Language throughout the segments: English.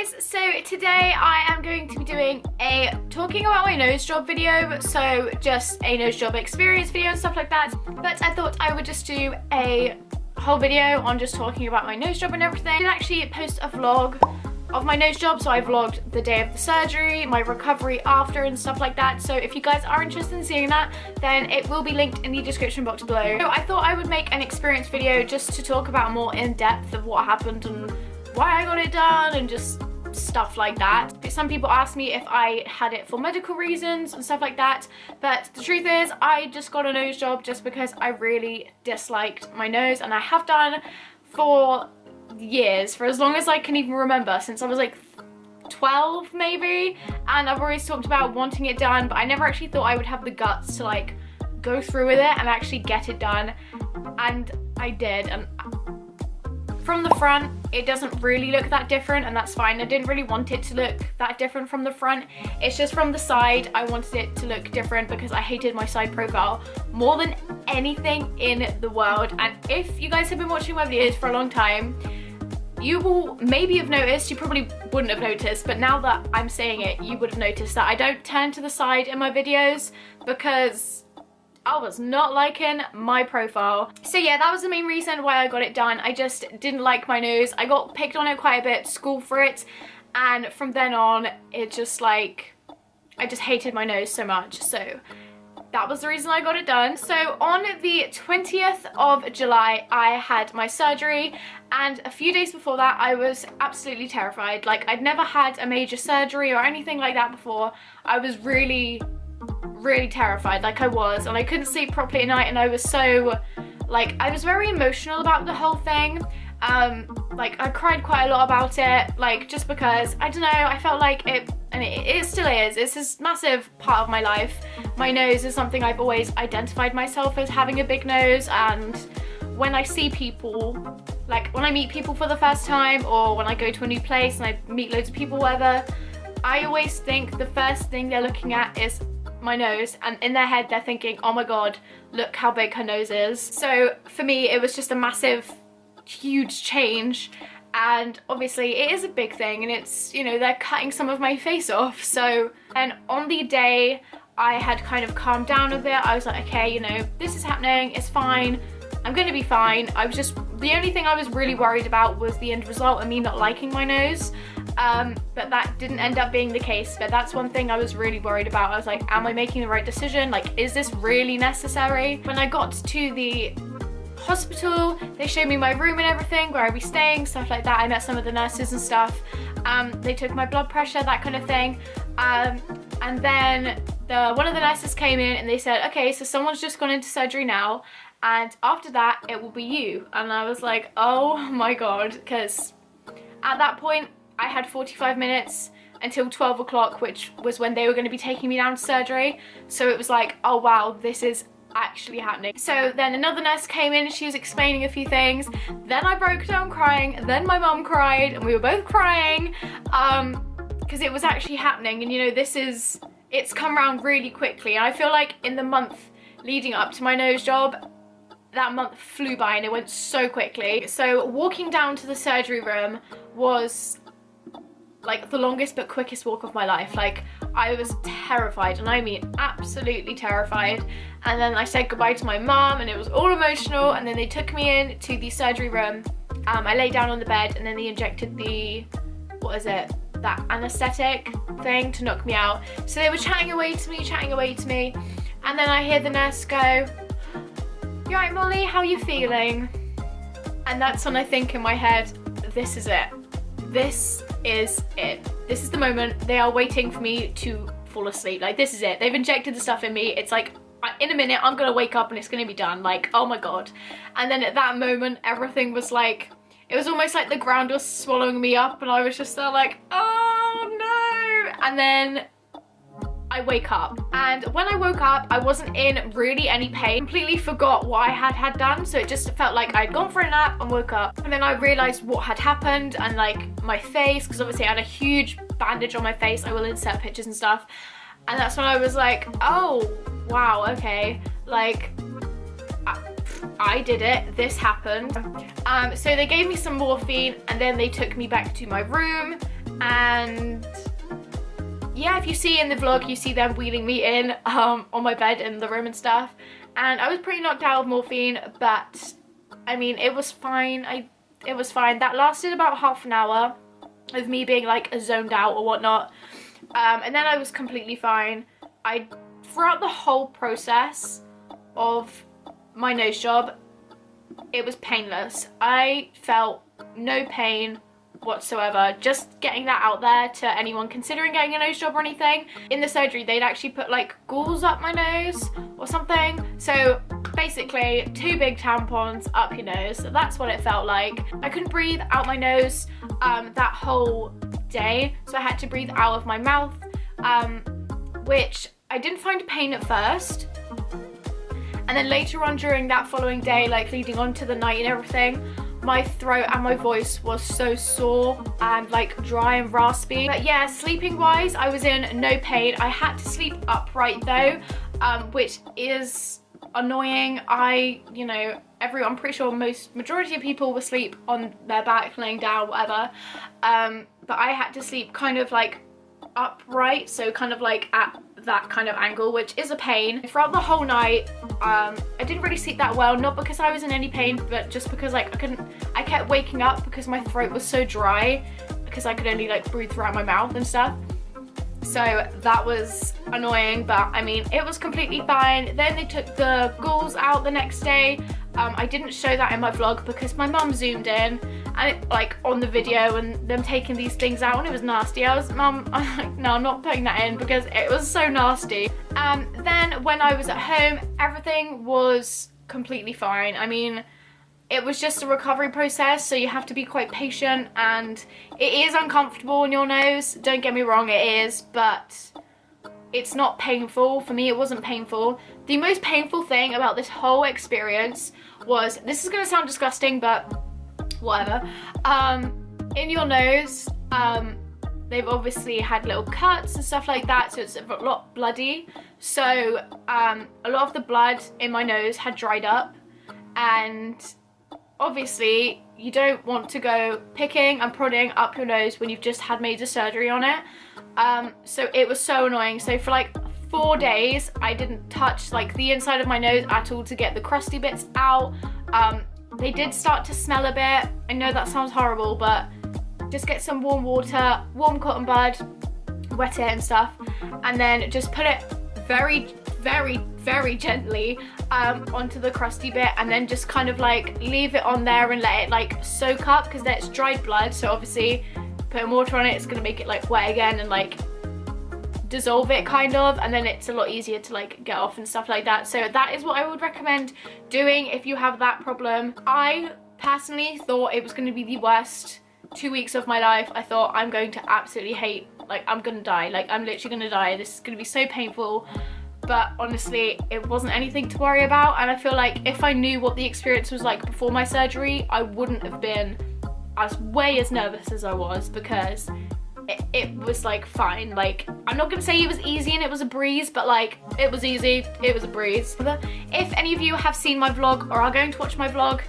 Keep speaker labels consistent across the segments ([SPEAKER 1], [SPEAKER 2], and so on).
[SPEAKER 1] guys, so today I am going to be doing a talking about my nose job video, so just a nose job experience video and stuff like that, but I thought I would just do a whole video on just talking about my nose job and everything. I did actually post a vlog of my nose job, so I vlogged the day of the surgery, my recovery after and stuff like that, so if you guys are interested in seeing that, then it will be linked in the description box below. So I thought I would make an experience video just to talk about more in depth of what happened and why I got it done and just stuff like that. Some people ask me if I had it for medical reasons and stuff like that, but the truth is I just got a nose job just because I really disliked my nose, and I have done for years, for as long as I can even remember, since I was like 12 maybe, and I've always talked about wanting it done, but I never actually thought I would have the guts to like go through with it and actually get it done, and I did. And from the front it doesn't really look that different, and that's fine. I didn't really want it to look that different from the front, it's just from the side I wanted it to look different because I hated my side profile more than anything in the world. And if you guys have been watching my videos for a long time, you will maybe have noticed, you probably wouldn't have noticed, but now that I'm saying it, you would have noticed that I don't turn to the side in my videos because I was not liking my profile. So yeah, that was the main reason why I got it done. I just didn't like my nose. I got picked on it quite a bit at school for it, and from then on, it just like, I just hated my nose so much. So that was the reason I got it done. So on the 20th of July, I had my surgery, and a few days before that, I was absolutely terrified. Like, I'd never had a major surgery or anything like that before. I was really terrified, like I was, and I couldn't sleep properly at night, and I was so, like, I was very emotional about the whole thing. Like, I cried quite a lot about it, like, just because, I don't know, I felt like it, and it still is, it's this massive part of my life. My nose is something I've always identified myself as having a big nose, and when I see people, like when I meet people for the first time, or when I go to a new place and I meet loads of people, whatever, I always think the first thing they're looking at is my nose, and in their head they're thinking, oh my god, look how big her nose is. So for me it was just a massive, huge change, and obviously it is a big thing, and it's, you know, they're cutting some of my face off. So, and on the day I had kind of calmed down a bit. I was like, okay, you know, this is happening, it's fine, I'm gonna be fine. I was just, the only thing I was really worried about was the end result and me not liking my nose. But that didn't end up being the case, but that's one thing I was really worried about. I was like, am I making the right decision? Like, is this really necessary? When I got to the hospital, they showed me my room and everything, where I'd be staying, stuff like that. I met some of the nurses and stuff. They took my blood pressure, that kind of thing. And then one of the nurses came in and they said, okay, so someone's just gone into surgery now, and after that it will be you. And I was like, oh my god, because at that point I had 45 minutes until 12 o'clock, which was when they were going to be taking me down to surgery. So it was like, oh wow, this is actually happening. So then another nurse came in and she was explaining a few things. Then I broke down crying, then my mum cried, and we were both crying because it was actually happening. And you know, it's come around really quickly, and I feel like in the month leading up to my nose job, that month flew by and it went so quickly. So walking down to the surgery room was like the longest but quickest walk of my life. Like, I was terrified, and I mean absolutely terrified. And then I said goodbye to my mum, and it was all emotional, and then they took me in to the surgery room. I lay down on the bed, and then they injected the, what is it, that anesthetic thing to knock me out. So they were chatting away to me, and then I hear the nurse go, "You right, Molly, how are you feeling?" And that's when I think in my head, this is it. This is it. This is the moment. They are waiting for me to fall asleep. Like, this is it. They've injected the stuff in me. It's like, in a minute, I'm gonna wake up and it's gonna be done. Like, oh my god. And then at that moment, everything was like, it was almost like the ground was swallowing me up, and I was just there like, oh no. And then I wake up, and when I woke up I wasn't in really any pain. Completely forgot what I had done, so it just felt like I'd gone for a nap and woke up, and then I realized what had happened, and like my face, because obviously I had a huge bandage on my face. I will insert pictures and stuff, and that's when I was like, oh wow, okay, like I did it, this happened. So they gave me some morphine, and then they took me back to my room, And yeah, if you see in the vlog, you see them wheeling me in on my bed in the room and stuff. And I was pretty knocked out of morphine, but I mean, it was fine. It was fine. That lasted about half an hour of me being like zoned out or whatnot. And then I was completely fine. Throughout the whole process of my nose job, it was painless. I felt no pain whatsoever. Just getting that out there to anyone considering getting a nose job or anything. In the surgery, they'd actually put like gauze up my nose or something. So basically 2 big tampons up your nose. So that's what it felt like. I couldn't breathe out my nose that whole day. So I had to breathe out of my mouth, which I didn't find pain at first. And then later on during that following day, like leading on to the night and everything, my throat and my voice was so sore and like dry and raspy. But yeah, sleeping wise, I was in no pain. I had to sleep upright though, which is annoying. I'm pretty sure majority of people will sleep on their back, laying down, whatever. But I had to sleep kind of like upright, so kind of like at that kind of angle, which is a pain. Throughout the whole night, I didn't really sleep that well, not because I was in any pain, but just because like I kept waking up because my throat was so dry, because I could only like breathe throughout my mouth and stuff. So that was annoying, but I mean, it was completely fine. Then they took the gauze out the next day. I didn't show that in my vlog because my mum zoomed in and like on the video and them taking these things out, and it was nasty. I'm like, no, I'm not putting that in because it was so nasty. Then when I was at home, everything was completely fine. I mean, it was just a recovery process, so you have to be quite patient, and it is uncomfortable in your nose, don't get me wrong, it is, but it's not painful. For me, it wasn't painful. The most painful thing about this whole experience was, this is gonna sound disgusting, but whatever, in your nose, they've obviously had little cuts and stuff like that, so it's a lot bloody. So a lot of the blood in my nose had dried up, and obviously you don't want to go picking and prodding up your nose when you've just had major surgery on it. So it was so annoying. So for like 4 days I didn't touch like the inside of my nose at all to get the crusty bits out. They did start to smell a bit. I know that sounds horrible, but just get some warm water, warm cotton bud, wet it and stuff, and then just put it very, very, very gently onto the crusty bit, and then just kind of like leave it on there and let it like soak up, because that's dried blood, so obviously putting water on it, it's gonna make it like wet again and like dissolve it kind of, and then it's a lot easier to like get off and stuff like that. So that is what I would recommend doing if you have that problem. I personally thought it was going to be the worst 2 weeks of my life. I thought, I'm going to absolutely hate, like I'm gonna die, like I'm literally gonna die, this is gonna be so painful. But honestly, it wasn't anything to worry about, and I feel like if I knew what the experience was like before my surgery, I wouldn't have been as nervous as I was, because it was like fine. Like, I'm not gonna say it was easy and it was a breeze, but like it was easy, it was a breeze. If any of you have seen my vlog or are going to watch my vlog,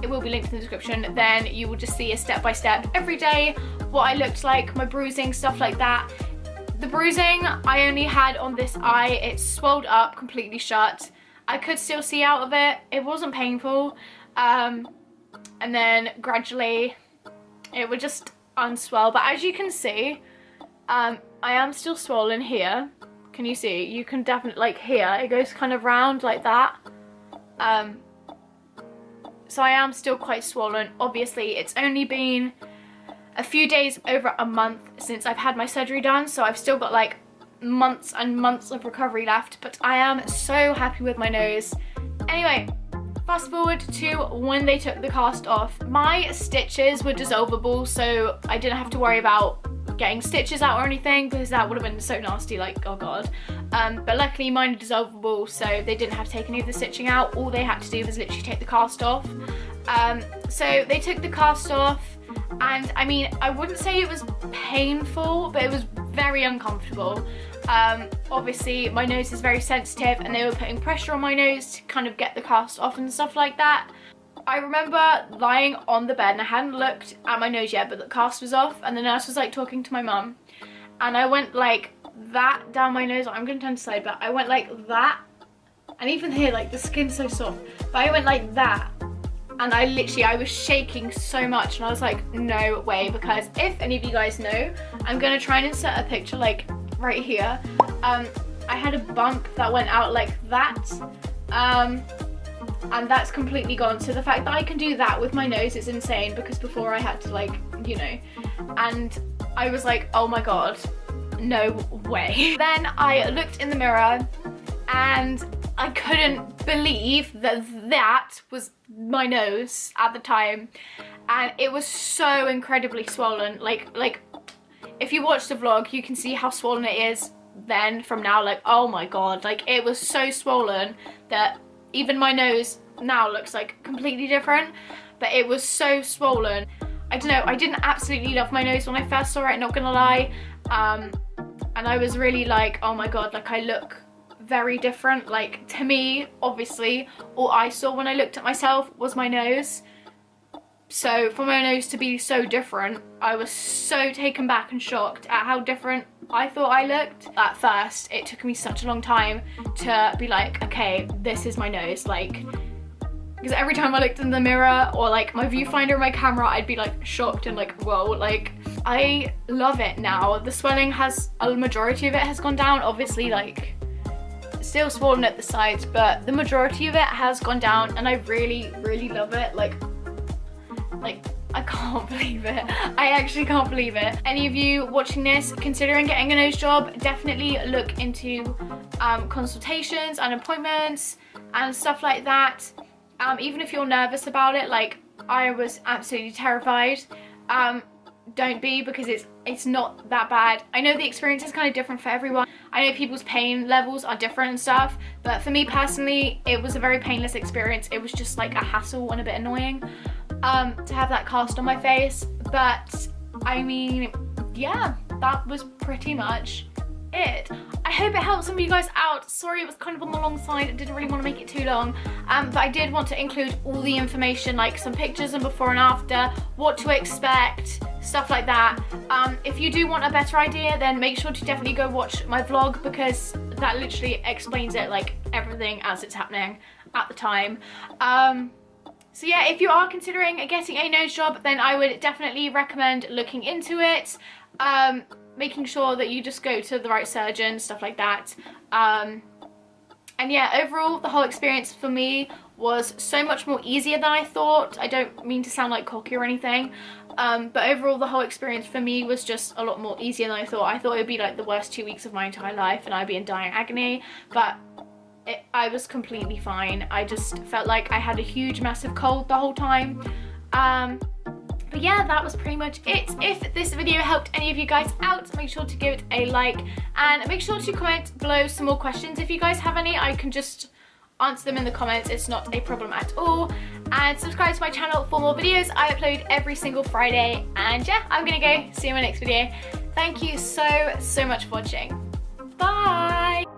[SPEAKER 1] it will be linked in the description, then you will just see a step-by-step every day what I looked like, my bruising, stuff like that. The bruising I only had on this eye, it swelled up completely shut. I could still see out of it, it wasn't painful, and then gradually it would just unswell. But as you can see, I am still swollen here. Can you see? You can definitely, like here, it goes kind of round like that. So I am still quite swollen. Obviously, it's only been a few days over a month since I've had my surgery done, so I've still got like months and months of recovery left, but I am so happy with my nose. Anyway, fast forward to when they took the cast off. My stitches were dissolvable, so I didn't have to worry about getting stitches out or anything, because that would have been so nasty, like, oh god. But luckily mine are dissolvable, so they didn't have to take any of the stitching out. All they had to do was literally take the cast off. So they took the cast off, and I mean, I wouldn't say it was painful, but it was very uncomfortable. Obviously my nose is very sensitive, and they were putting pressure on my nose to kind of get the cast off and stuff like that. I remember lying on the bed and I hadn't looked at my nose yet, but the cast was off, and the nurse was like talking to my mum, and I went like that down my nose. I'm gonna turn to the side, but I went like that, and even here, like the skin's so soft, but I went like that, and I was shaking so much, and I was like, no way, because if any of you guys know, I'm gonna try and insert a picture like right here. I had a bump that went out like that, and that's completely gone. So the fact that I can do that with my nose is insane, because before I had to, like, you know, and I was like, oh my god, no way. Then I looked in the mirror and I couldn't believe that that was my nose at the time, and it was so incredibly swollen. Like if you watch the vlog, you can see how swollen it is then from now. Like, oh my god, like it was so swollen that even my nose now looks like completely different, but it was so swollen. I don't know, I didn't absolutely love my nose when I first saw it, not gonna lie, and I was really like, oh my god, like I look very different. Like, to me, obviously, all I saw when I looked at myself was my nose. So for my nose to be so different, I was so taken back and shocked at how different I thought I looked. At first, it took me such a long time to be like, okay, this is my nose, like, because every time I looked in the mirror or like my viewfinder in my camera, I'd be like shocked and like, whoa, like I love it now. The swelling has, a majority of it has gone down, obviously, like still swollen at the sides, but the majority of it has gone down, and I really, really love it. Like I can't believe it. I actually can't believe it. Any of you watching this considering getting a nose job, definitely look into consultations and appointments and stuff like that. Even if you're nervous about it, like I was absolutely terrified. Don't be, because it's not that bad. I know the experience is kind of different for everyone. I know people's pain levels are different and stuff, but for me personally, it was a very painless experience. It was just like a hassle and a bit annoying to have that cast on my face. But I mean, yeah, that was pretty much it. I hope it helped some of you guys out. Sorry it was kind of on the long side, I didn't really want to make it too long, but I did want to include all the information, like some pictures and before and after, what to expect, stuff like that. If you do want a better idea, then make sure to definitely go watch my vlog, because that literally explains it, like everything as it's happening at the time. So yeah, if you are considering getting a nose job, then I would definitely recommend looking into it. Making sure that you just go to the right surgeon, stuff like that. And yeah, overall, the whole experience for me was so much more easier than I thought. I don't mean to sound like cocky or anything, but overall, the whole experience for me was just a lot more easier than I thought. I thought it would be like the worst 2 weeks of my entire life and I'd be in dying agony, but I was completely fine. I just felt like I had a huge, massive cold the whole time. But yeah, that was pretty much it. If this video helped any of you guys out, make sure to give it a like, and make sure to comment below some more questions. If you guys have any, I can just answer them in the comments. It's not a problem at all. And subscribe to my channel for more videos. I upload every single Friday. And yeah, I'm gonna go. See you in my next video. Thank you so much for watching. Bye!